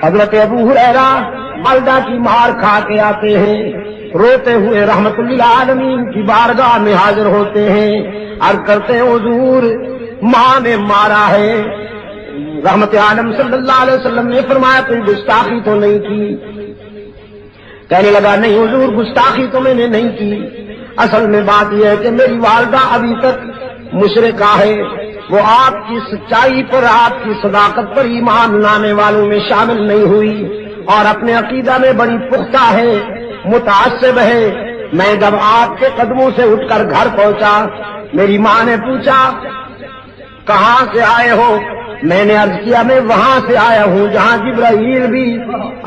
حضرت ابو ہریرہ مالدہ کی مار کھا کے آتے ہیں، روتے ہوئے رحمت للعالمین کی بارگاہ میں حاضر ہوتے ہیں، عرض کرتے ہیں حضور ماں نے مارا ہے۔ رحمت عالم صلی اللہ علیہ وسلم نے فرمایا کوئی گستاخی تو نہیں کی؟ کہنے لگا نہیں حضور گستاخی تو میں نے نہیں کی، اصل میں بات یہ ہے کہ میری والدہ ابھی تک مشرکہ ہے، وہ آپ کی سچائی پر آپ کی صداقت پر ایمان لانے والوں میں شامل نہیں ہوئی اور اپنے عقیدہ میں بڑی پختہ ہے، متعصب ہے۔ میں جب آپ کے قدموں سے اٹھ کر گھر پہنچا، میری ماں نے پوچھا کہاں سے آئے ہو؟ میں نے عرض کیا میں وہاں سے آیا ہوں جہاں جبرائیل بھی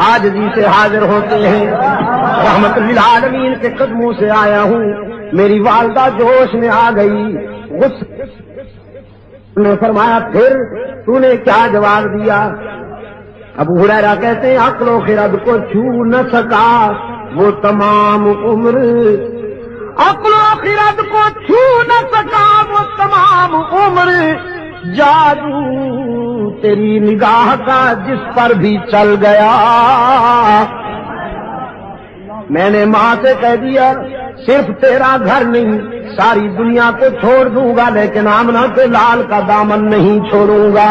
عاجزی سے حاضر ہوتے ہیں، رحمت للعالمین کے قدموں سے آیا ہوں۔ میری والدہ جوش میں آ گئی، غصے نے فرمایا پھر تو نے کیا جواب دیا؟ ابو ہریرہ کہتے ہیں عقل و خرد کو چھو نہ سکا وہ تمام عمر، عقل و خرد کو چھو نہ سکا وہ تمام عمر، جادو تیری نگاہ کا جس پر بھی چل گیا۔ میں نے ماں سے کہہ دیا صرف تیرا گھر نہیں ساری دنیا کو چھوڑ دوں گا لیکن آمنہ کے لال کا دامن نہیں چھوڑوں گا،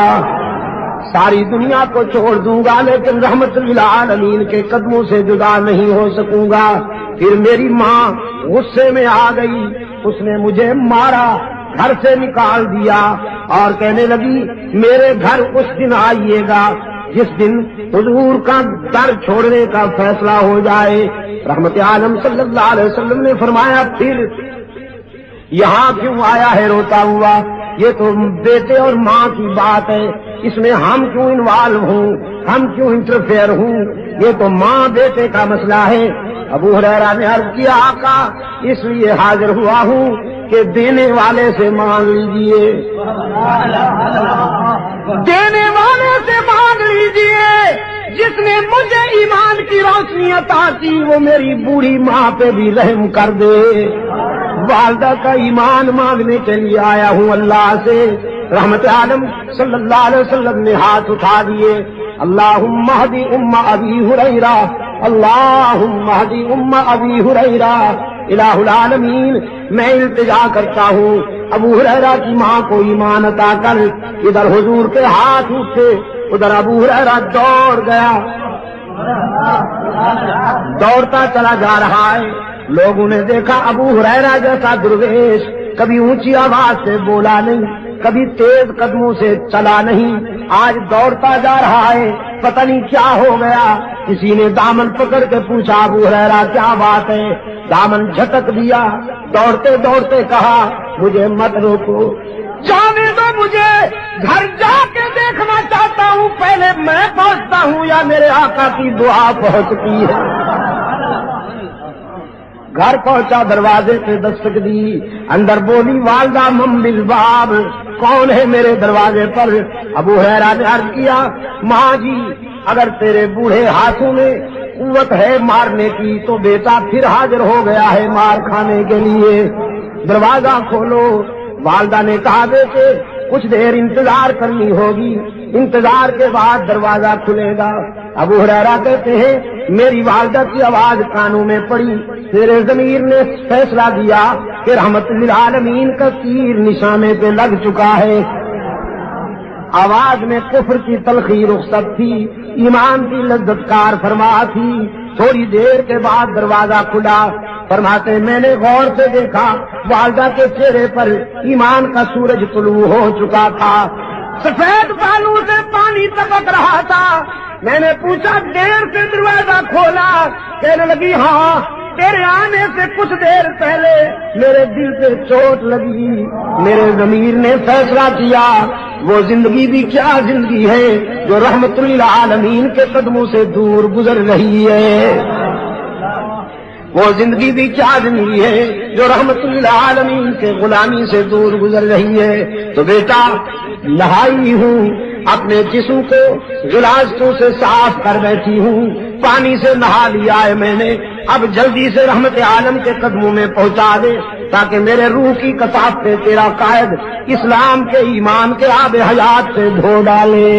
ساری دنیا کو چھوڑ دوں گا لیکن رحمت للعالمین کے قدموں سے جدا نہیں ہو سکوں گا۔ پھر میری ماں غصے میں آ گئی، اس نے مجھے مارا، گھر سے نکال دیا اور کہنے لگی میرے گھر اس دن آئیے گا جس دن حضور کا در چھوڑنے کا فیصلہ ہو جائے۔ رحمت عالم صلی اللہ علیہ وسلم نے فرمایا پھر یہاں کیوں آیا ہے روتا ہوا؟ یہ تو بیٹے اور ماں کی بات ہے، اس میں ہم کیوں انوالو ہوں، ہم کیوں انٹرفیئر ہوں؟ یہ تو ماں بیٹے کا مسئلہ ہے۔ ابو ہریرہ نے عرض کیا آقا اس لیے حاضر ہوا ہوں کہ دینے والے سے مانگ لیجئے، دینے والے سے مانگ لیجئے، جس نے مجھے ایمان کی روشنی عطا کی وہ میری بوڑھی ماں پہ بھی رحم کر دے۔ والدہ کا ایمان مانگنے کے لیے آیا ہوں اللہ سے۔ رحمت عالم صلی اللہ علیہ وسلم نے ہاتھ اٹھا دیے، اللہم اہدی ام ابی ہریرہ، اللہم اہدی ام ابی ہریرہ۔ الہ العالمین میں التجا کرتا ہوں ابو ہریرہ کی ماں کو ایمان عطا کر۔ ادھر حضور کے ہاتھ اٹھے، ادھر ابو ہریرہ دوڑ گیا، دوڑتا چلا جا رہا ہے۔ لوگوں نے دیکھا ابو ہریرہ جیسا درویش کبھی اونچی آواز سے بولا نہیں، کبھی تیز قدموں سے چلا نہیں، آج دوڑتا جا رہا ہے، پتہ نہیں کیا ہو گیا۔ کسی نے دامن پکڑ کے پوچھا ابو ہریرہ کیا بات ہے؟ دامن جھٹک دیا، دوڑتے دوڑتے کہا مجھے مت روکو، جانے دو، مجھے گھر جا کے دیکھنا چاہتا ہوں، پہلے میں پہنچتا ہوں یا میرے آقا کی دعا پہنچتی ہے۔ گھر پہنچا، دروازے پہ دستک دی، اندر بولی والدہ من بالباب، کون ہے میرے دروازے پر؟ ابو ہریرہ نے عرض کیا ماں جی اگر تیرے بوڑھے ہاتھوں میں قوت ہے مارنے کی تو بیٹا پھر حاضر ہو گیا ہے مار کھانے کے لیے، دروازہ کھولو۔ والدہ نے کہا بیٹے کچھ دیر انتظار کرنی ہوگی، انتظار کے بعد دروازہ کھلے گا۔ ابو ہریرہ کہتے ہیں میری والدہ کی آواز کانوں میں پڑی، میرے ضمیر نے فیصلہ دیا کہ رحمت للعالمین کا تیر نشانے پہ لگ چکا ہے۔ آواز میں کفر کی تلخی رخصت تھی، ایمان کی لذت کار فرما تھی۔ تھوڑی دیر کے بعد دروازہ کھلا، فرماتے میں نے غور سے دیکھا والدہ کے چہرے پر ایمان کا سورج طلوع ہو چکا تھا، سفید بالوں سے پانی ٹپک رہا تھا۔ میں نے پوچھا دیر سے دروازہ کھولا؟ کہنے لگی ہاں تیرے آنے سے کچھ دیر پہلے میرے دل پہ چوٹ لگی، میرے ضمیر نے فیصلہ کیا وہ زندگی بھی کیا زندگی ہے جو رحمت للعالمین کے قدموں سے دور گزر رہی ہے، وہ زندگی بھی کیا زندگی ہے جو رحمت للعالمین کے غلامی سے دور گزر رہی ہے۔ تو بیٹا نہائی ہوں، اپنے جسم کو غلاظتوں سے صاف کر بیٹھی ہوں، پانی سے نہا لیا ہے میں نے، اب جلدی سے رحمت عالم کے قدموں میں پہنچا دے تاکہ میرے روح کی کثافت سے تیرا قائد اسلام کے ایمان کے آب حیات سے دھو ڈالے۔